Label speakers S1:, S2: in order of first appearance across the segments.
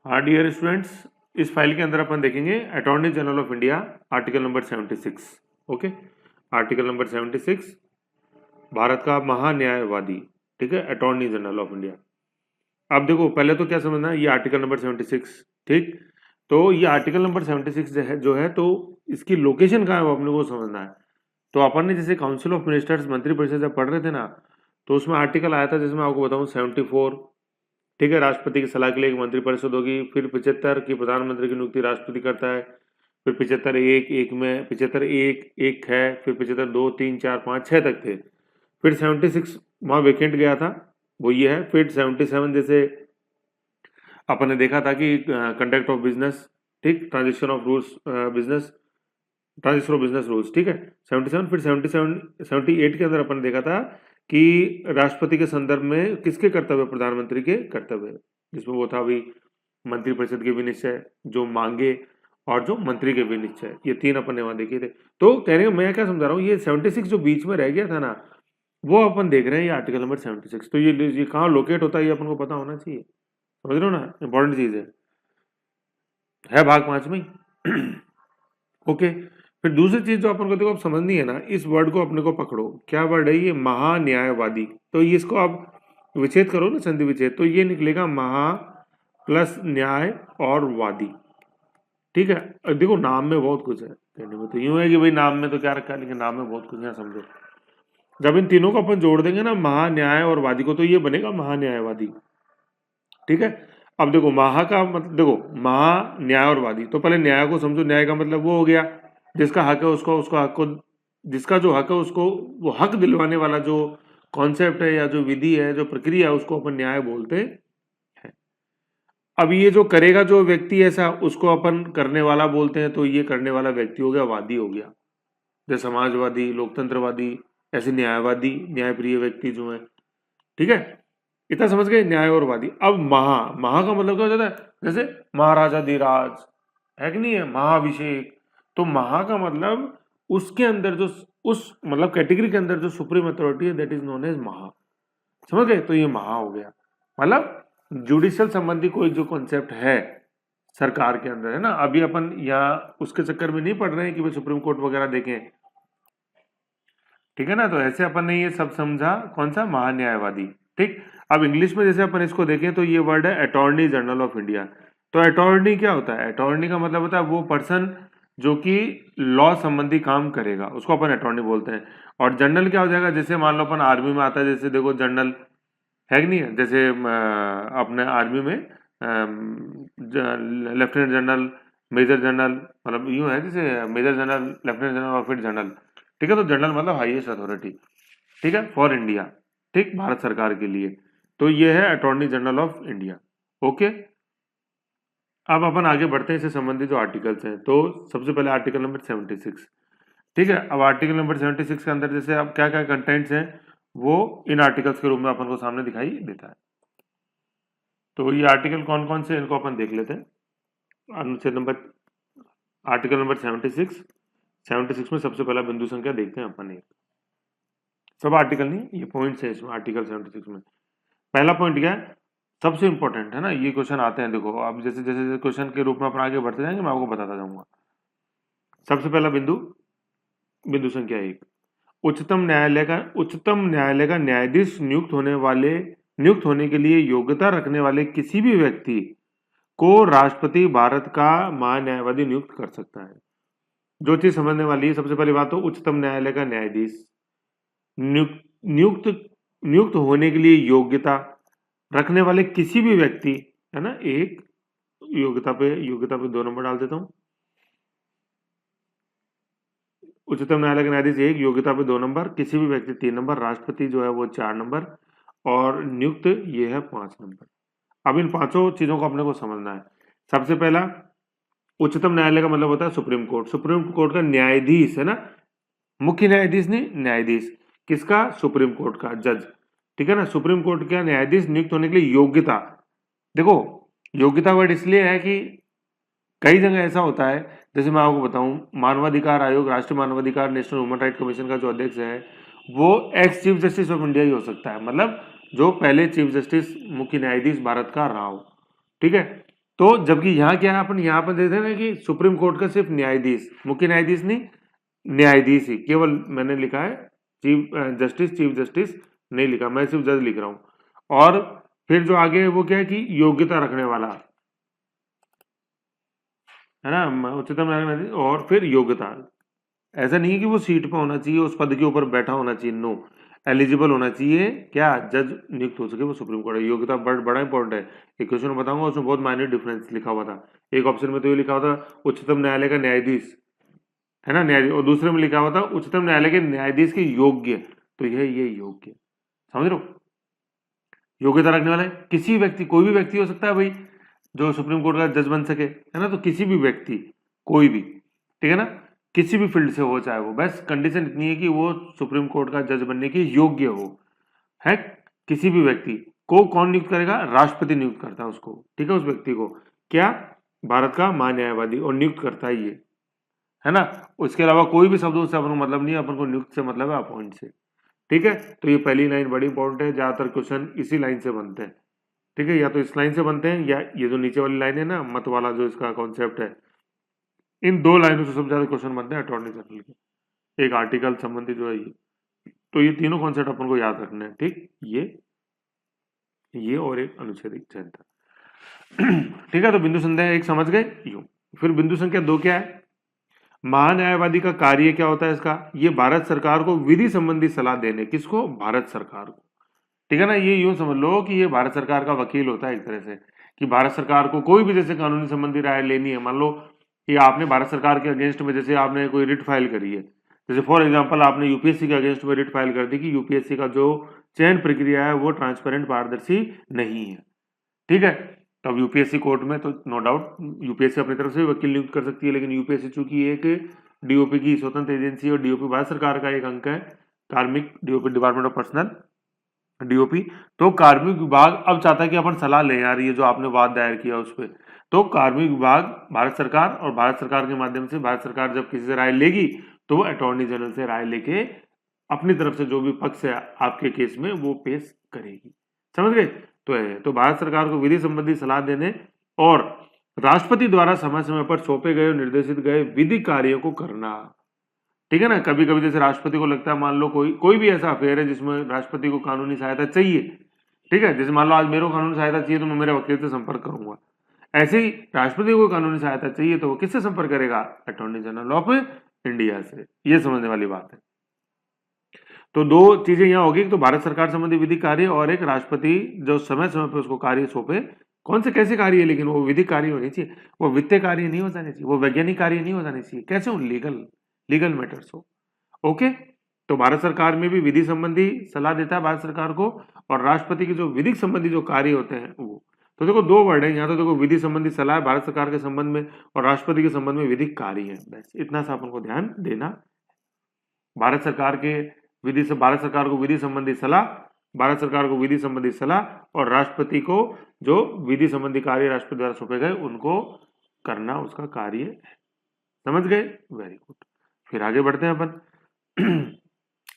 S1: हाँ dear students, इस file के अंदर अपन देखेंगे attorney general of India article number 76। Okay, article number 76 Bharat का महान्यायवादी, ठीक है, अटॉर्नी जनरल ऑफ इंडिया। अब देखो पहले तो क्या समझना है, ये आर्टिकल नंबर 76, ठीक। तो ये आर्टिकल नंबर 76 जो है तो इसकी लोकेशन कहाँ है वो अपने को समझना है। तो अपन ने जैसे काउंसिल ऑफ मिनिस्टर्स मंत्रिपरिषद जब पढ़ रहे थे ना, तो उसमें आर्टिकल आया था, जैसे मैं आपको बताऊं 74, ठीक है, राष्ट्रपति की सलाह के लिए एक मंत्रिपरिषद होगी। फिर 75 की प्रधानमंत्री की नियुक्ति राष्ट्रपति करता है। फिर 75 एक में 75 एक है, फिर 75 2 3 4 5 6 तक थे। फिर 76 वहाँ वेकेंट गया था, वो ये है। फिर 77 जैसे अपन ने देखा था कि कंडक्ट ऑफ बिजनेस, ठीक, transaction of rules business, transaction of business rules, ठीक है, 77। फिर 78 के अंदर अपन ने देखा था कि राष्ट्रपति के संदर्भ में किसके कर्तव्य, प्रधानमंत्री के कर्तव्य, जिसमें वो था अभी मंत्रिपरिषद के भी निश्चय जो मांगे और जो मंत्री के भी निश्चय, ये तीन अपन ने वहां देखे थे। तो कहने का मैं क्या समझा रहा हूँ, ये 76 जो बीच में रह गया था ना, वो अपन देख रहे हैं, ये आर्टिकल नंबर 76। तो ये कहाँ लोकेट होता है ये अपन को पता होना चाहिए, समझ रहे हो ना, इंपॉर्टेंट चीज है भाग 5 में ही। ओके, फिर दूसरी चीज जो अपन को देखो अब समझनी है ना, इस वर्ड को अपने को पकड़ो, क्या वर्ड है ये, महान्यायवादी। तो ये इसको आप विच्छेद करो ना, संधि विच्छेद, तो ये निकलेगा महा प्लस न्याय और वादी, ठीक है। अब देखो नाम में बहुत कुछ है, कहने में तो यूं है कि भाई नाम में तो क्या रखा है, लेकिन नाम में बहुत कुछ है, समझो। जब इन तीनों को अपन जोड़ देंगे ना, महान्याय और वादी को, तो ये बनेगा महान्यायवादी, ठीक है। अब देखो महा का मतलब, देखो महा न्याय और वादी, तो पहले न्याय को समझो। न्याय का मतलब वो हो गया जिसका हक है उसको, उसको हक को, जिसका जो हक है उसको वो हक दिलवाने वाला जो कॉन्सेप्ट है या जो विधि है, जो प्रक्रिया है, उसको अपन न्याय बोलते हैं। अब ये जो करेगा जो व्यक्ति ऐसा, उसको अपन करने वाला बोलते हैं। तो ये करने वाला व्यक्ति हो गया, वादी हो गया। जैसे समाजवादी, लोकतंत्रवादी, ऐसे न्यायवादी, न्यायप्रिय व्यक्ति जो है, ठीक है। इतना समझ गए, न्याय और वादी। अब महा, महा का मतलब क्या हो जाता है, जैसे महाराजा धीराज है कि नहीं है, महाअभिषेक। तो महा का मतलब उसके अंदर जो, उस मतलब कैटेगरी के अंदर जो सुप्रीम अथॉरिटी है, दैट इज नोन एज महा, समझ गए। तो ये महा हो गया, मतलब जुडिशियल संबंधी कोई जो कॉन्सेप्ट है सरकार के अंदर, है ना। अभी अपन यहाँ उसके चक्कर में नहीं पढ़ रहे हैं कि भाई सुप्रीम कोर्ट वगैरह देखें, ठीक है ना। तो ऐसे अपन ने ये सब समझा, कौन सा, महान्यायवादी, ठीक। अब इंग्लिश में जैसे अपन इसको देखें तो ये वर्ड है अटॉर्नी जनरल ऑफ इंडिया। तो अटॉर्नी क्या होता है, अटॉर्नी का मतलब होता है वो पर्सन जो कि लॉ संबंधी काम करेगा, उसको अपन अटॉर्नी बोलते हैं। और जनरल क्या हो जाएगा, जैसे मान लो अपन आर्मी में आता है, जैसे देखो जनरल है कि नहीं है, जैसे अपने आर्मी में लेफ्टिनेंट जनरल, मेजर जनरल, मतलब यूं है जैसे मेजर जनरल, लेफ्टिनेंट जनरल और फिर जनरल, ठीक है। तो जनरल मतलब हाईएस्ट अथॉरिटी, ठीक है, फॉर इंडिया, ठीक, भारत सरकार के लिए। तो ये है attorney general of India. Okay, अब अपन आगे बढ़ते हैं इससे संबंधित जो आर्टिकल्स हैं। तो सबसे पहले आर्टिकल नंबर 76, ठीक है। अब आर्टिकल नंबर 76 के अंदर जैसे अब क्या क्या कंटेंट्स हैं, वो इन आर्टिकल्स के रूप में अपन को सामने दिखाई देता है। तो ये आर्टिकल कौन कौन से, इनको अपन देख लेते हैं। अनुच्छेद नंबर, आर्टिकल नंबर 76 में सबसे पहला बिंदु संख्या देखते हैं अपन, एक, सब आर्टिकल नहीं, ये पॉइंट्स है इसमें आर्टिकल 76 में। पहला पॉइंट क्या है, सबसे इंपॉर्टेंट है ना, ये क्वेश्चन आते हैं, देखो अब जैसे जैसे क्वेश्चन के रूप में अपन आगे बढ़ते जाएंगे, मैं आपको बताता जाऊंगा। सबसे पहला बिंदु, बिंदु संख्या 1, उच्चतम न्यायालय का न्यायाधीश नियुक्त होने के लिए योग्यता रखने वाले किसी भी व्यक्ति को राष्ट्रपति भारत का महान्यायवादी नियुक्त कर सकता है। जो चीज समझने वाली है, सबसे पहली बात तो उच्चतम न्यायालय का न्यायाधीश नियुक्त नियुक्त नियुक्त होने के लिए योग्यता रखने वाले किसी भी व्यक्ति, है ना, एक, योग्यता पे 2 नंबर डाल देता हूं। उच्चतम न्यायालय का न्यायाधीश 1, योग्यता पे 2 नंबर, किसी भी व्यक्ति 3 नंबर, राष्ट्रपति जो है वो 4 नंबर, और नियुक्त ये है 5 नंबर। अब इन पांचों चीजों को अपने को समझना है। सबसे पहला, उच्चतम न्यायालय का मतलब होता है सुप्रीम कोर्ट। सुप्रीम कोर्ट का न्यायाधीश, है ना, मुख्य न्यायाधीश नहीं, न्यायाधीश किसका, सुप्रीम कोर्ट का जज, ठीक है ना। सुप्रीम कोर्ट का न्यायाधीश नियुक्त होने के लिए योग्यता, देखो योग्यता वर्ड इसलिए है कि कई जगह ऐसा होता है, जैसे मैं आपको बताऊं, मानवाधिकार आयोग, राष्ट्रीय मानवाधिकार, नेशनल ह्यूमन राइट कमीशन का जो अध्यक्ष है वो ex chief justice of India ही हो सकता है, मतलब जो पहले चीफ जस्टिस, मुख्य न्यायाधीश भारत का रहा हो, ठीक है। तो जबकि यहाँ क्या है, अपन यहाँ पर देखते हैं ना कि सुप्रीम कोर्ट का सिर्फ न्यायाधीश, मुख्य न्यायाधीश नहीं, न्यायाधीश ही केवल मैंने लिखा है, चीफ जस्टिस नहीं लिखा, मैं सिर्फ जज लिख रहा हूं। और फिर जो आगे है वो क्या है कि योग्यता रखने वाला है ना, उच्चतम न्यायालय। और फिर योग्यता, ऐसा नहीं है कि वो सीट पे होना चाहिए, उस पद के ऊपर बैठा होना चाहिए, नो, एलिजिबल होना चाहिए, क्या जज नियुक्त हो सके वो सुप्रीम कोर्ट है। योग्यता बड़ा इंपॉर्टेंट है। एक क्वेश्चन में बताऊंगा, उसमें बहुत माइनर डिफरेंस लिखा हुआ था। एक ऑप्शन में तो ये लिखा हुआ था उच्चतम न्यायालय का न्यायाधीश, है ना, न्यायाधीश, और दूसरे में लिखा हुआ था उच्चतम न्यायालय के न्यायाधीश के योग्य। तो ये योग्य, समझ रहे हो, योग्यता रखने वाला है। किसी व्यक्ति, कोई भी व्यक्ति हो सकता है भाई जो सुप्रीम कोर्ट का जज बन सके, है ना, तो किसी भी व्यक्ति, कोई भी, ठीक है ना, किसी भी फील्ड से हो चाहे वो, बस कंडीशन इतनी है कि वो सुप्रीम कोर्ट का जज बनने के योग्य हो, है। किसी भी व्यक्ति को कौन नियुक्त करेगा, राष्ट्रपति नियुक्त करता है उसको, ठीक है, उस व्यक्ति को, क्या, भारत का महान्यायवादी, और नियुक्त करता है ये, है ना। उसके अलावा कोई भी शब्दों से अपन को मतलब नहीं है, अपन को नियुक्त से मतलब है अपॉइंट से, ठीक है। तो ये पहली लाइन बड़ी इंपॉर्टेंट है, ज्यादातर क्वेश्चन इसी लाइन से बनते हैं, ठीक है, या तो इस लाइन से बनते हैं, या ये जो नीचे वाली लाइन है ना, मत वाला जो इसका कॉन्सेप्ट है, इन दो लाइनों से सबसे ज्यादा क्वेश्चन बनते हैं अटॉर्नी जनरल के, एक आर्टिकल संबंधी जो है ये। तो ये तीनों कॉन्सेप्ट अपन को याद रखने हैं, ठीक, ये और एक अनुच्छेद संहिता। ठीक है, तो बिंदु संख्या एक समझ गए यूं। फिर बिंदु संख्या दो क्या है, महान्यायवादी का कार्य क्या होता है इसका, ये भारत सरकार को विधि संबंधी सलाह देने, किसको, भारत सरकार को, ठीक है ना। ये यूं समझ लो कि ये भारत सरकार का वकील होता है एक तरह से, कि भारत सरकार को कोई भी जैसे कानूनी संबंधी राय लेनी है, मान लो कि आपने भारत सरकार के अगेंस्ट में जैसे आपने कोई रिट फाइल करी है, जैसे फॉर एग्जांपल आपने यूपीएससी के अगेंस्ट में रिट फाइल कर दी कि यूपीएससी का जो चयन प्रक्रिया है वो ट्रांसपेरेंट, पारदर्शी नहीं है, ठीक है। तो अब यूपीएससी कोर्ट में तो नो डाउट यूपीएससी अपनी तरफ से वकील नियुक्त कर सकती है, लेकिन यूपीएससी चूंकि एक डीओपी की स्वतंत्र एजेंसी और डीओपी भारत सरकार का एक अंग है, कार्मिक DOP, department of personal DOP. तो कार्मिक विभाग अब चाहता है कि अपन सलाह लें यार, ये जो आपने वाद दायर किया उस पर, तो कार्मिक विभाग भारत सरकार, और भारत सरकार के माध्यम से भारत सरकार जब किसी से राय लेगी तो वो अटॉर्नी जनरल से राय लेके अपनी तरफ से जो भी पक्ष है आपके केस में वो पेश करेगी, समझ गए। तो भारत सरकार को विधि संबंधी सलाह देने और राष्ट्रपति द्वारा समय समय पर सौंपे गए और निर्देशित गए विधि कार्यों को करना, ठीक है ना। कभी कभी जैसे राष्ट्रपति को लगता है, मान लो कोई भी ऐसा अफेयर है जिसमें राष्ट्रपति को कानूनी सहायता चाहिए, ठीक है, जैसे मान लो आज मेरे को कानूनी सहायता चाहिए तो मैं मेरे वकील से संपर्क करूंगा, ऐसे ही राष्ट्रपति को कानूनी सहायता चाहिए तो वो किससे संपर्क करेगा, अटॉर्नी जनरल ऑफ इंडिया से। ये समझने वाली बात है। तो दो चीजें यहाँ होगी, तो भारत सरकार संबंधी विधि कार्य, और एक राष्ट्रपति जो समय समय पर उसको कार्य सौंपे, कौन से कैसे कार्य है, लेकिन वो विधि कार्य होनी चाहिए, वो वित्तीय कार्य नहीं हो जाने चाहिए, वो वैज्ञानिक कार्य नहीं हो जाने चाहिए, कैसे हो, लीगल मैटर्स हो, ओके। तो भारत सरकार में भी विधि संबंधी सलाह देता है भारत सरकार को, और राष्ट्रपति के जो विधिक संबंधी जो कार्य होते हैं वो, तो देखो दो वर्ड है यहाँ, तो देखो विधि संबंधी सलाह भारत सरकार के संबंध में, और राष्ट्रपति के संबंध में विधिक कार्य है, बस इतना सा अपन को ध्यान देना। भारत सरकार के भारत सरकार को विधि संबंधी सलाह, भारत सरकार को विधि संबंधी सलाह, और राष्ट्रपति को जो विधि संबंधी कार्य राष्ट्रपति द्वारा सौंपे गए उनको करना उसका कार्य है, समझ गए, वेरी गुड। फिर आगे बढ़ते हैं अपन।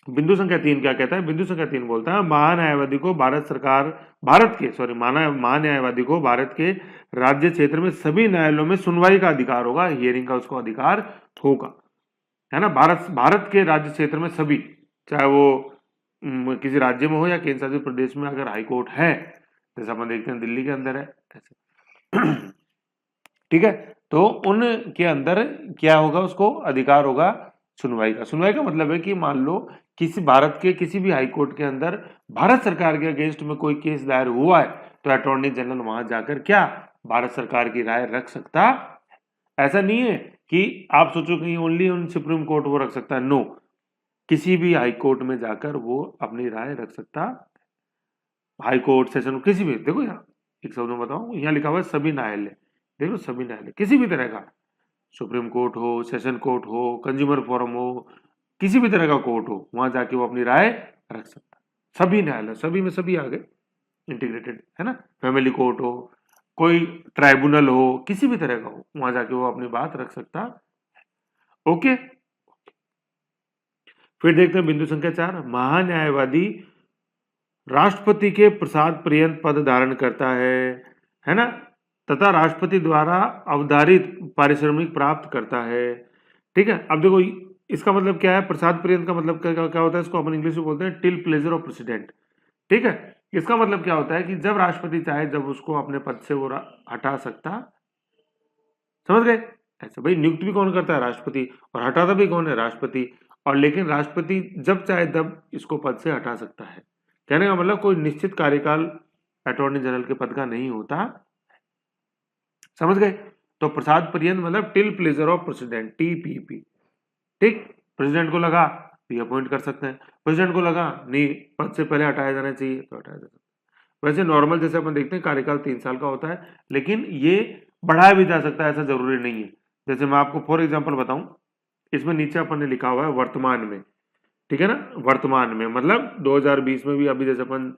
S1: बिंदु संख्या 3 क्या कहता है, बिंदु संख्या 3 बोलता है महान्यायवादी को महान्यायवादी को भारत के राज्य क्षेत्र में सभी न्यायालयों में सुनवाई का अधिकार होगा, हियरिंग का उसको अधिकार होगा, है ना। भारत के राज्य क्षेत्र में सभी, चाहे वो किसी राज्य में हो या केंद्र शासित प्रदेश में, अगर हाई कोर्ट है, जैसा अपन देखते हैं दिल्ली के अंदर है ऐसे, ठीक है, तो उनके अंदर क्या होगा, उसको अधिकार होगा सुनवाई का। सुनवाई का मतलब है कि मान लो किसी भारत के किसी भी हाई कोर्ट के अंदर भारत सरकार के अगेंस्ट में कोई केस दायर हुआ है, तो अटॉर्नी जनरल वहां जाकर क्या भारत सरकार की राय रख सकता। ऐसा नहीं है कि आप सोचो कि ओनली ऑन सुप्रीम कोर्ट वो रख सकता है, नो, किसी भी हाई कोर्ट में जाकर वो अपनी राय रख सकता, हाई कोर्ट, सेशन, किसी भी, देखो यहाँ एक शब्द में बताऊं, यहाँ लिखा हुआ है सभी न्यायालय, देखो सभी न्यायालय, किसी भी तरह का, सुप्रीम कोर्ट हो, सेशन कोर्ट हो, कंज्यूमर फोरम हो, किसी भी तरह का कोर्ट हो, वहां जाके वो अपनी राय रख सकता, सभी न्यायालय, सभी में सभी आ गए इंटीग्रेटेड, है ना। फैमिली कोर्ट हो, कोई ट्राइब्यूनल हो, किसी भी तरह का हो, वहां जाके वो अपनी बात रख सकता, ओके। फिर देखते हैं बिंदु संख्या 4, महान्यायवादी राष्ट्रपति के प्रसाद पर्यंत पद धारण करता है ना। तथा राष्ट्रपति द्वारा अवधारित पारिश्रमिक प्राप्त करता है। ठीक है, अब देखो इसका मतलब क्या है, प्रसाद पर्यंत का मतलब क्या होता है, इसको अपन इंग्लिश में बोलते हैं टिल प्लेजर ऑफ प्रेसिडेंट। ठीक है, इसका मतलब क्या होता है कि जब राष्ट्रपति चाहे जब उसको अपने पद से वो हटा सकता, समझ गए। ऐसे भाई नियुक्त भी कौन करता है, राष्ट्रपति, और हटाता भी कौन है, राष्ट्रपति। और लेकिन राष्ट्रपति जब चाहे तब इसको पद से हटा सकता है। कहने का मतलब कोई निश्चित कार्यकाल अटॉर्नी जनरल के पद का नहीं होता, समझ गए। तो प्रसाद पर्यंत मतलब till pleasure of president, TPP. ठीक, प्रेसिडेंट को लगा भी अपॉइंट कर सकते हैं, प्रेसिडेंट को लगा नहीं पद से पहले हटाया जाना चाहिए तो हटाया जा सकता है। वैसे नॉर्मल जैसे अपन देखते हैं कार्यकाल 3 साल का होता है, लेकिन ये बढ़ाया भी जा सकता है, ऐसा जरूरी नहीं है। जैसे मैं आपको फॉर एग्जांपल बताऊं, इसमें नीचे अपन ने लिखा हुआ है वर्तमान में, ठीक है ना, वर्तमान में मतलब 2020 में भी, अभी जैसे अपन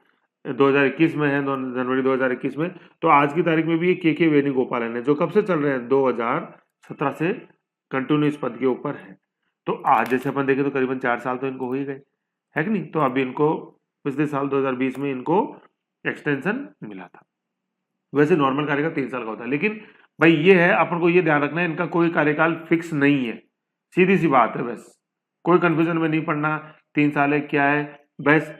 S1: 2021 में है, जनवरी 2021 में, तो आज की तारीख में भी ये के वेणुगोपालन है जो कब से चल रहे हैं, 2017 से कंटिन्यू इस पद के ऊपर है। तो आज जैसे अपन देखें तो करीबन 4 साल तो इनको हो ही गए, है कि नहीं। तो अभी इनको पिछले साल 2020 में इनको एक्सटेंशन मिला था। वैसे नॉर्मल कार्यकाल 3 साल का होता है, लेकिन भाई ये है अपन को ये ध्यान रखना है इनका कोई कार्यकाल फिक्स नहीं है, सीधी सी बात है। बस कोई कंफ्यूजन में नहीं पड़ना, 3 साल है क्या है, बस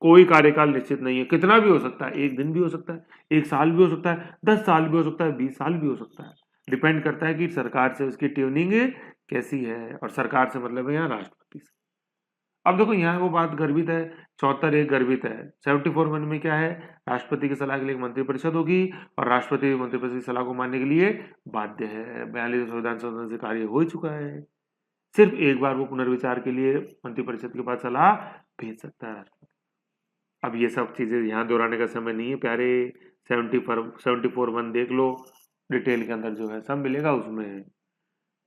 S1: कोई कार्यकाल निश्चित नहीं है, कितना भी हो सकता है, 1 दिन भी हो सकता है, 1 साल भी हो सकता है, 10 साल भी हो सकता है, 20 साल भी हो सकता है। डिपेंड करता है कि सरकार से उसकी ट्यूनिंग कैसी है, और सरकार से मतलब है यहाँ राष्ट्रपति से। अब देखो यहाँ वो बात गर्भित है, 74 गर्भित है, 74 में क्या है, राष्ट्रपति की सलाह के लिए मंत्रिपरिषद होगी, और राष्ट्रपति मंत्रिपरिषद की सलाह को मानने के लिए बाध्य है। 42 संविधान संशोधन से कार्य हो चुका है, सिर्फ एक बार वो पुनर्विचार के लिए मंत्रिपरिषद के पास सलाह भेज सकता है राष्ट्रपति। अब ये सब चीजें यहाँ दोहराने का समय नहीं है प्यारे, 74 देख लो, डिटेल के अंदर जो है सब मिलेगा उसमें।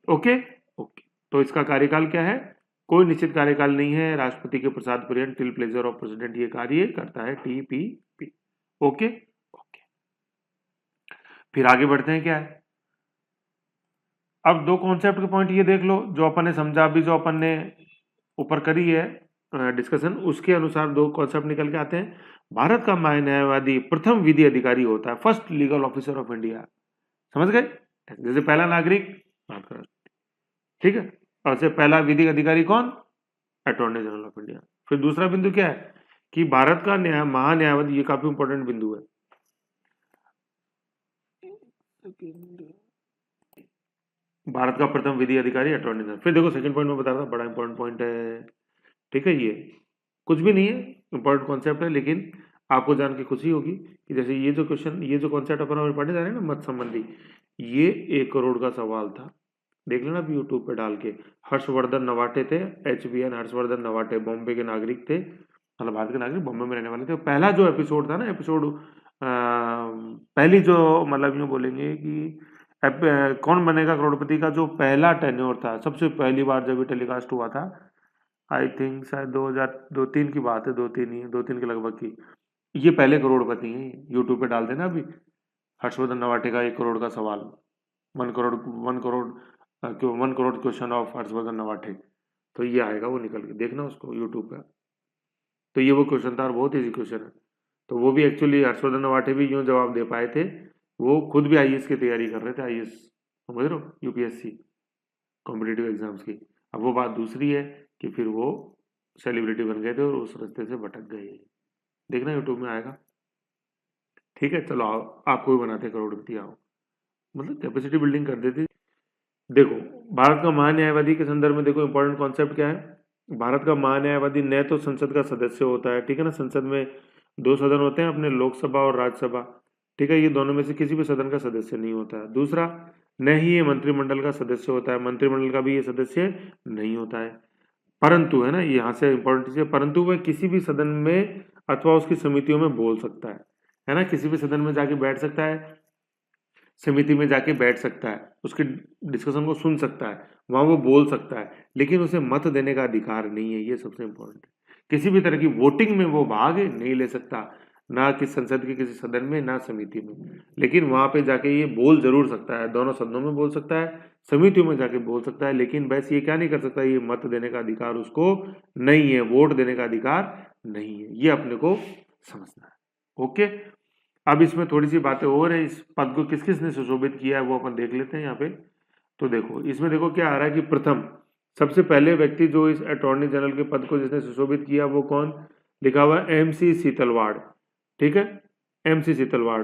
S1: ओके ओके, तो इसका कार्यकाल क्या है, कोई निश्चित कार्यकाल नहीं है, राष्ट्रपति के प्रसाद पर्यंत टिल प्लेजर ऑफ प्रेसिडेंट ये कार्य करता है, टीपीपी। ओके ओके, फिर आगे बढ़ते हैं, क्या है अब 2 कॉन्सेप्ट के पॉइंट ये देख लो जो अपन ने समझा, अभी जो अपन ने ऊपर करी है डिस्कशन, उसके अनुसार 2 कॉन्सेप्ट निकल के आते हैं। भारत का न्यायवादी प्रथम विधि अधिकारी होता है, first legal officer of India, समझ गए। जैसे पहला नागरिक बात करें, ठीक है, और से पहला विधि अधिकारी कौन, अटॉर्नी जनरल ऑफ इंडिया। फिर दूसरा बिंदु क्या है कि भारत का महान्यायवादी, ये काफी इंपॉर्टेंट बिंदु है, भारत का प्रथम विधि अधिकारी अटॉर्नी जनरल। फिर देखो सेकंड पॉइंट में बता रहा था, बड़ा इंपॉर्टेंट पॉइंट है, ठीक है, ये कुछ भी नहीं है, इंपॉर्टेंट कॉन्सेप्ट है, लेकिन आपको जान के खुशी होगी कि जैसे ये जो क्वेश्चन, ये जो कॉन्सेप्ट अपन पढ़ने जा रहे हैं ना मत संबंधी, ये 1 करोड़ का सवाल था, देख लेना आप यूट्यूब पे डाल के। हर्षवर्धन नवाटे थे, HBN हर्षवर्धन नवाटे, बॉम्बे के नागरिक थे, मतलब भारत के नागरिक, बॉम्बे में रहने वाले थे। पहला जो एपिसोड था ना, एपिसोड पहली जो मतलब यूँ बोलेंगे कि कौन बनेगा करोड़पति का जो पहला टेन्योर था, सबसे पहली बार जब ये टेलीकास्ट हुआ था, आई थिंक शायद 2002-3 की बात है, 2-3 ही, 2-3 के लगभग की। ये पहले करोड़पति हैं, यूट्यूब पे डाल देना अभी, हर्षवर्धन नवाटे का 1 करोड़ का सवाल, 1 करोड़ क्वेश्चन ऑफ हर्षवर्धन नवाटे, तो ये आएगा, वो निकल के देखना उसको यूट्यूब पे। तो ये वो क्वेश्चन था और बहुत ईजी क्वेश्चन है। तो वो भी एक्चुअली हर्षवर्धन नवाटे भी यूँ जवाब दे पाए थे, वो खुद भी IAS की तैयारी कर रहे थे, IAS समझ रहे हो, UPSC कॉम्पिटेटिव एग्जाम्स की। अब वो बात दूसरी है कि फिर वो सेलिब्रिटी बन गए थे और उस रास्ते से भटक गए, देखना यूट्यूब में आएगा, ठीक है। चलो आओ, आपको भी बनाते करोड़पति, आओ, मतलब कैपेसिटी बिल्डिंग कर देती। देखो भारत का महान्यायवादी के संदर्भ में देखो इंपॉर्टेंट कॉन्सेप्ट क्या है, भारत का महान्यायवादी न तो संसद का सदस्य होता है, ठीक है ना, संसद में 2 सदन होते हैं अपने, लोकसभा और राज्यसभा, ठीक है, ये दोनों में से किसी भी सदन का सदस्य नहीं होता है। दूसरा, न ही ये मंत्रिमंडल का सदस्य होता है, मंत्रिमंडल का भी ये सदस्य नहीं होता है, परंतु, है ना, यहाँ से इंपॉर्टेंट चीज है, परंतु वह किसी भी सदन में अथवा उसकी समितियों में बोल सकता है ना, किसी भी सदन में जाके बैठ सकता है, समिति में जाके बैठ सकता है, उसके डिस्कशन को सुन सकता है, वहां वो बोल सकता है, लेकिन उसे मत देने का अधिकार नहीं है, ये सबसे इंपॉर्टेंट है। किसी भी तरह की वोटिंग में वो भाग नहीं ले सकता, ना कि संसद के किसी सदन में, ना समिति में, लेकिन वहां पे जाके ये बोल जरूर सकता है, दोनों सदनों में बोल सकता है, समितियों में जाके बोल सकता है, लेकिन बस ये क्या नहीं कर सकता, ये मत देने का अधिकार उसको नहीं है, वोट देने का अधिकार नहीं है, ये अपने को समझना है। ओके, अब इसमें थोड़ी सी बातें और है, इस पद को किस किस ने सुशोभित किया है वो अपन देख लेते हैं यहाँ पे। तो देखो इसमें देखो क्या आ रहा है कि प्रथम सबसे पहले व्यक्ति जो इस अटॉर्नी जनरल के पद को जिसने सुशोभित किया वो कौन, लिखा हुआ है MC सीतलवाड़, ठीक है, MC सीतलवाड़।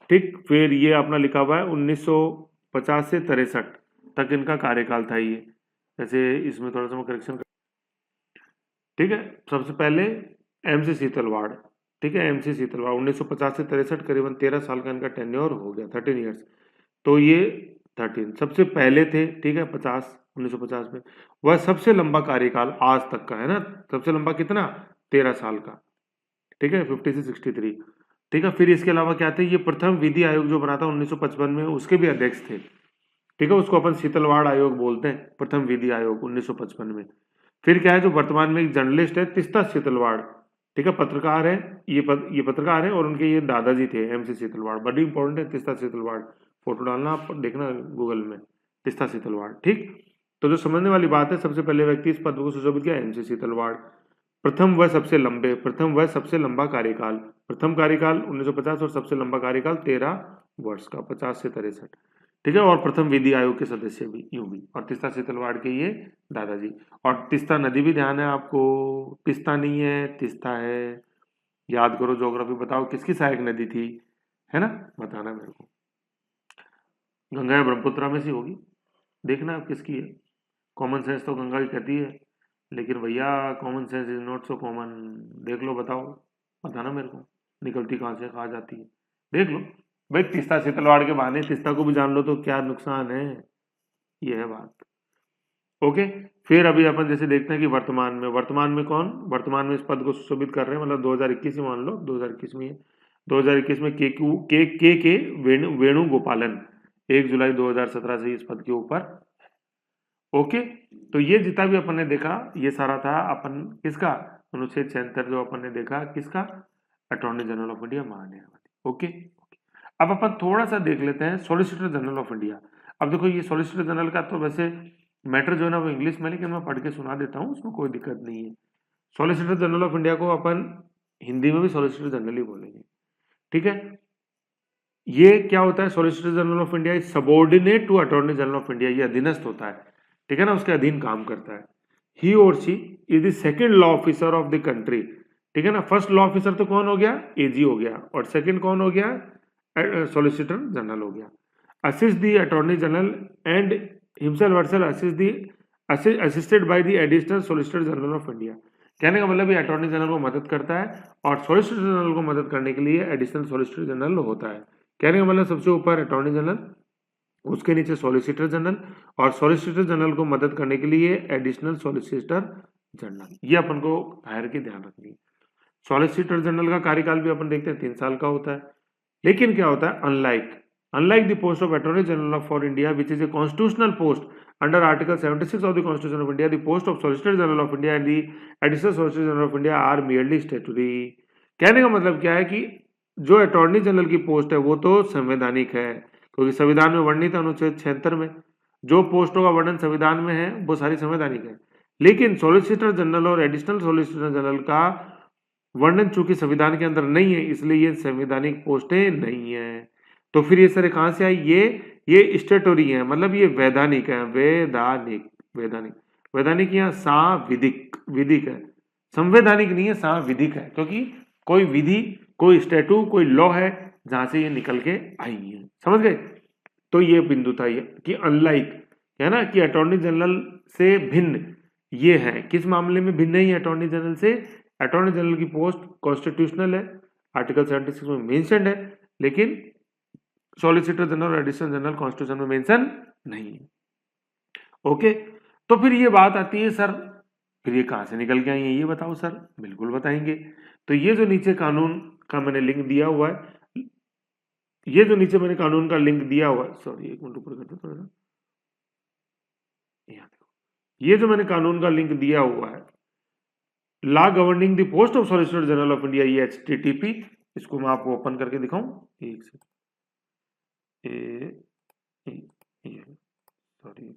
S1: ठीक, फिर ये अपना लिखा हुआ है 1950 से 63 तक इनका कार्यकाल था ये। जैसे इसमें थोड़ा सा मैं करेक्शन, ठीक है, सबसे पहले MC सीतलवाड़, ठीक है, MC सीतलवाड़ 1950 से 63 करीबन 13 साल का इनका टेन्योर हो गया, 13 ईयर्स। तो ये 13 सबसे पहले थे, ठीक है, 1950 में। वह सबसे लंबा कार्यकाल आज तक का है ना, सबसे लंबा कितना, 13 साल का, ठीक है, 50 से 63, ठीक है। फिर इसके अलावा क्या थे, ये प्रथम विधि आयोग जो बना था 1955 में, उसके भी अध्यक्ष थे, ठीक है, उसको अपन शीतलवाड़ आयोग बोलते हैं, प्रथम विधि आयोग 1955 में। फिर क्या है, जो वर्तमान में एक जर्नलिस्ट है तिस्ता शीतलवाड़, ठीक है, पत्रकार है, ये पत्रकार है, और उनके ये दादाजी थे MC शीतलवाड़, बड़ी इंपॉर्टेंट है तिस्ता शीतलवाड़, फोटो डालना आप देखना गूगल में, तिस्ता शीतलवाड़, ठीक। तो जो समझने वाली बात है, सबसे पहले व्यक्ति इस पद को सुशोभित किया MC शीतलवाड़। प्रथम व सबसे लंबा कार्यकाल, प्रथम कार्यकाल 1950 और सबसे लंबा कार्यकाल 13 वर्ष का, 50 से 63, ठीक है, और प्रथम विधि आयोग के सदस्य भी यूं भी, और तिस्ता सीतलवाड़ के ये दादाजी। और तिस्ता नदी भी ध्यान है आपको, तिस्ता नहीं है, तिस्ता है, याद करो, ज्योग्राफी बताओ किसकी सहायक नदी थी, है ना, बताना मेरे को, गंगा या ब्रह्मपुत्र में से होगी, देखना आप किसकी है। कॉमन सेंस तो गंगा की कहती है, लेकिन भैया common sense is not so common, देख लो, बताओ, बताना मेरे को, निकलती कहाँ से कहाँ जाती है, देख लो भाई, तिस्ता सीतलवाड़ के बहाने तिस्ता को भी जान लो तो क्या नुकसान है, ये है बात। ओके, फिर अभी अपन जैसे देखते हैं कि वर्तमान में कौन, वर्तमान में इस पद को सुशोभित कर रहे हैं, मतलब 2021 ही मान लो, 2021 में ही है। 2021 में के वेणु गोपालन 1 जुलाई 2017 से इस पद के ऊपर। ओके, तो ये जितना भी अपन ने देखा ये सारा था अपन किसका, अनुच्छेद 76 जो अपन ने देखा किसका, अटॉर्नी जनरल ऑफ इंडिया, महान्यायवादी। ओके, अब अपन थोड़ा सा देख लेते हैं सॉलिसिटर जनरल ऑफ इंडिया। अब देखो ये सॉलिसिटर जनरल का तो वैसे मैटर जो है ना वो इंग्लिश में, लेकिन मैं पढ़ के सुना देता हूँ, उसमें कोई दिक्कत नहीं है। सॉलिसिटर जनरल ऑफ इंडिया को अपन हिंदी में भी सॉलिसिटर जनरल ही बोलेंगे, ठीक है। ये क्या होता है, solicitor general of India is subordinate to attorney general of India, ये अधीनस्थ होता है, ठीक है ना, उसके अधीन काम करता है। ही और she is the second law officer of the country, ठीक है ना। फर्स्ट लॉ ऑफिसर तो कौन हो गया, AG हो गया, और सेकंड कौन हो गया, सॉलिसिटर जनरल हो गया। Assist the attorney general and himself Vercel assisted by the additional solicitor general of India. कहने का मतलब ये अटॉर्नी जनरल को मदद करता है, और सॉलिसिटर जनरल को मदद करने के लिए एडिशनल सॉलिसिटर जनरल होता है। कहने का मतलब सबसे ऊपर अटॉर्नी जनरल, उसके नीचे सॉलिसिटर जनरल, और सॉलिसिटर जनरल को मदद करने के लिए एडिशनल सॉलिसिटर जनरल। ये अपन को हायरार्की ध्यान रखनी है। सॉलिसिटर जनरल का कार्यकाल भी अपन देखते हैं 3 साल का होता है, लेकिन क्या होता है, unlike the post of attorney general for India which is a constitutional post under article 76 of the constitution of India, the post of solicitor general of India and the additional solicitor general of India are merely statutory. कहने का मतलब क्या है कि जो attorney general की post है वो तो संवैधानिक है, क्योंकि संविधान में वर्णित है अनुच्छेद 76 में, जो पोस्टों का वर्णन संविधान में है वो सारी संवैधानिक है। लेकिन सॉलिसिटर जनरल और एडिशनल सॉलिसिटर जनरल का वर्णन चूंकि संविधान के अंदर नहीं है, इसलिए ये संवैधानिक पोस्टें नहीं है। तो फिर ये सारे कहां से आई, ये स्टेटोरी है, मतलब ये वैधानिक है, वैधानिक या विधिक है, संवैधानिक नहीं है, संविधिक है, क्योंकि कोई विधि, कोई स्टेटू, कोई लॉ है जहां से ये निकल के आई है, समझ गए। तो ये बिंदु था ये कि अनलाइक, है ना, कि अटॉर्नी जनरल से भिन्न ये है, किस मामले में भिन्न है ये अटॉर्नी जनरल से, अटॉर्नी जनरल की पोस्ट कॉन्स्टिट्यूशनल है, आर्टिकल 76 में मेंशन्ड है, लेकिन सॉलिसिटर जनरल और एडिशनल जनरल कॉन्स्टिट्यूशन में मेंशन नहीं है। ओके, तो फिर ये बात आती है सर, फिर ये कहां से निकल के आई है ये बताओ सर, बिल्कुल बताएंगे। तो ये जो नीचे कानून का मैंने लिंक दिया हुआ है, ये जो नीचे मैंने कानून का लिंक दिया हुआ है, सॉरी एक मिनट ऊपर करते थोड़ा सा, ये जो मैंने कानून का लिंक दिया हुआ है, law governing the post of solicitor general of India, ये HTTP, इसको मैं आपको ओपन करके दिखाऊं एक से, सॉरी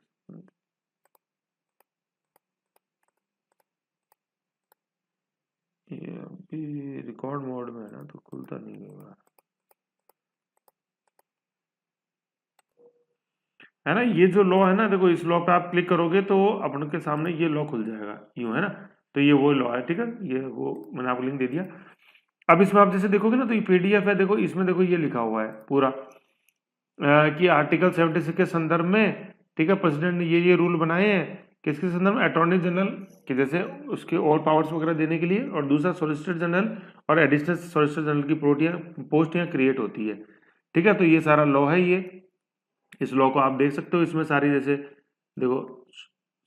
S1: ये अभी रिकॉर्ड मोड में है ना तो खुलता नहीं होगा, है ना। ये जो लॉ है ना, देखो इस लॉ पे आप क्लिक करोगे तो अपन के सामने ये लॉ खुल जाएगा, यूं है ना। तो ये वो लॉ है, ठीक है, ये वो मैंने आपको लिंक दे दिया। अब इसमें आप जैसे देखोगे ना, तो ये पीडीएफ है, देखो इसमें देखो ये लिखा हुआ है पूरा कि आर्टिकल 76 के संदर्भ में, ठीक है, प्रेसिडेंट ने ये रूल बनाए हैं, किसके संदर्भ में, अटॉर्नी जनरल के, जैसे उसके और पावर्स वगैरह देने के लिए, और दूसरा सॉलिसिटर जनरल और एडिशनल सॉलिसिटर जनरल की पोस्ट यहाँ क्रिएट होती है, ठीक है। तो ये सारा लॉ है ये, इस लॉ को आप देख सकते हो, इसमें सारी जैसे देखो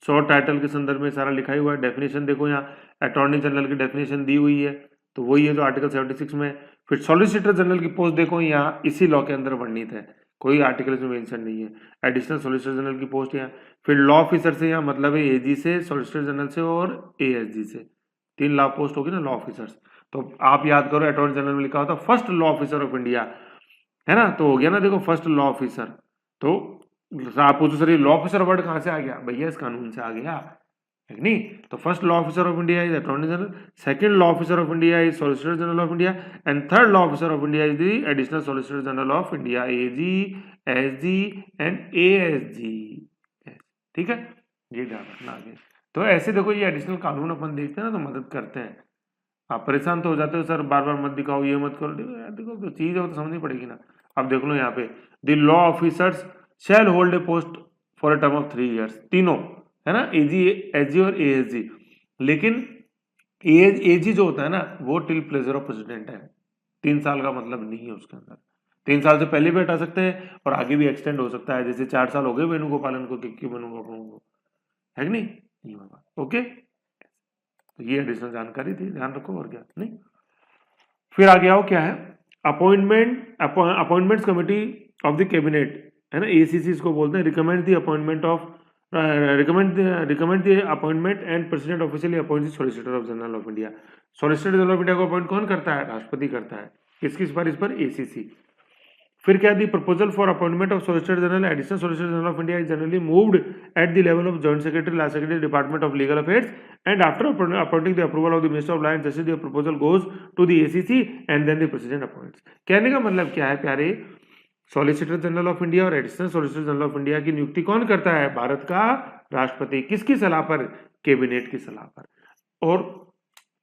S1: शॉर्ट टाइटल के संदर्भ में सारा लिखा ही हुआ है। डेफिनेशन देखो यहाँ अटॉर्नी जनरल की डेफिनेशन दी हुई है, तो वही है जो आर्टिकल 76 में। फिर सॉलिसिटर जनरल की पोस्ट देखो यहाँ इसी लॉ के अंदर वर्णित है, कोई आर्टिकल में मेंशन नहीं है। एडिशनल सॉलिसिटर जनरल की पोस्ट यहाँ, फिर लॉ ऑफिसर से यहाँ मतलब है एजी से, सॉलिसिटर जनरल से और एएसजी से, 3 लॉ पोस्ट होगी ना लॉ ऑफिसर्स। तो आप याद करो अटॉर्नी जनरल में लिखा होता first law officer of India, है ना, तो हो गया ना देखो फर्स्ट लॉ ऑफिसर। तो आप पूछो सर ये लॉ ऑफिसर वर्ड कहाँ से आ गया, भैया इस कानून से आ गया, है कि नहीं। तो first law officer of India is attorney general, second law officer of India is solicitor general of India, and third law officer of India is the additional solicitor general of India, AG, SG and ASG, ठीक है, ये ध्यान रखना आगे। तो ऐसे देखो ये एडिशनल कानून अपन देखते हैं ना, तो मदद करते हैं। आप परेशान तो हो जाते हो सर, बार बार मत दिखाओ, ये मत करो, देखो यार देखो तो चीज है तो समझनी पड़ेगी ना। अब देख लो यहाँ पे, the law officers shall hold a post for a term of 3 years, तीनों, है ना, एजी, एसजी और एएसजी। लेकिन एजी जो होता है ना वो टिल प्लेजर ऑफ प्रेसिडेंट है, 3 साल का मतलब नहीं है उसके अंदर, 3 साल से पहले भी हटा सकते हैं और आगे भी एक्सटेंड हो सकता है, जैसे 4 साल हो गए वेणुगोपालन को, किक्की वेणुगोपालन को, है कि नहीं, ये होगा ओके। तो ये एडिशनल जानकारी थी, ध्यान रखो और क्या नहीं। फिर आगे आओ क्या है, appointments committee of the cabinet, है ना, एसीसी इसको बोलते हैं, recommend the appointment of recommend the appointment and president officially appoint the solicitor of general of India. Solicitor general of India को अपॉइंट कौन करता है, राष्ट्रपति करता है, किसकी सिफारिश इस पर, एसीसी। फिर क्या, the proposal for appointment of solicitor general, additional solicitor general of India is generally moved at the level of joint secretary, law secretary, department of legal affairs, and after appointing the approval of the minister of law and justice the proposal goes to the ACC and then the president appoints. कहने का मतलब क्या है प्यारे, solicitor general of India और additional solicitor general of India की नियुक्ति कौन करता है, भारत का राष्ट्रपति, किसकी सलाह पर, कैबिनेट की सलाह पर। और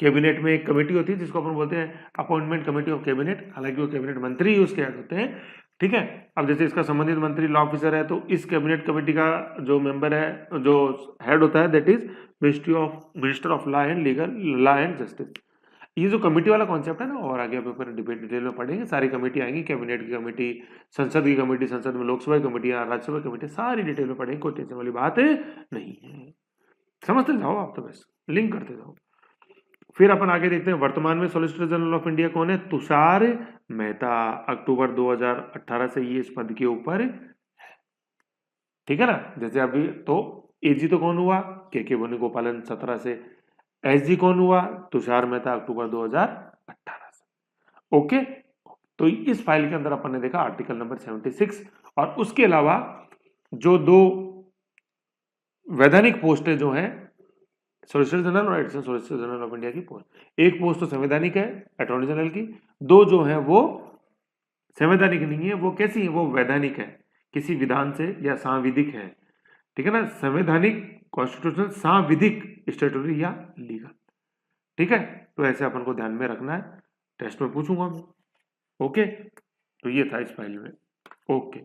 S1: कैबिनेट में एक कमेटी होती है जिसको अपन बोलते हैं अपॉइंटमेंट कमेटी ऑफ कैबिनेट, हालांकि वो कैबिनेट मंत्री ही उसके हेड होते हैं, ठीक है। अब जैसे इसका संबंधित मंत्री लॉ ऑफिसर है, तो इस कैबिनेट कमेटी का जो मेंबर है, जो हेड होता है, that is minister of law and legal, law and justice. ये जो कमेटी वाला कॉन्सेप्ट है ना, और आगे पेपर डिटेल में पढ़ेंगे, सारी कमेटी आएंगी, कैबिनेट की कमेटी, संसद की कमेटी, संसद में लोकसभा कमेटी, राज्यसभा कमेटी, सारी डिटेल में पढ़ेंगे, कोई टेंशन वाली बात नहीं है, समझते जाओ आप, तो बस लिंक करते जाओ। फिर अपन आगे देखते हैं, वर्तमान में सॉलिसिटर जनरल ऑफ इंडिया कौन है, तुषार मेहता, अक्टूबर 2018 से ये इस पद के ऊपर है, ठीक है ना। जैसे अभी तो एजी तो कौन हुआ, के वेणुगोपालन 17 से, एसजी कौन हुआ, तुषार मेहता अक्टूबर 2018 से, ओके। तो इस फाइल के अंदर अपन ने देखा आर्टिकल नंबर 76, और उसके अलावा जो 2 वैधानिक पोस्टें जो हैं, सॉलिसिटर जनरल और additional solicitor general of India की पोस्ट, एक पोस्ट तो संवैधानिक है अटॉर्नी जनरल की, 2 जो है वो संवैधानिक नहीं है, वो कैसी है, वो वैधानिक है, किसी विधान से या सांविधिक है, ठीक है ना, संवैधानिक कॉन्स्टिट्यूशनल, सांविधिक स्टैट्यूटरी या लीगल, ठीक है। तो ऐसे अपन को ध्यान में रखना है, टेस्ट में पूछूंगा मैं, ओके। तो ये था इस फाइल में, ओके।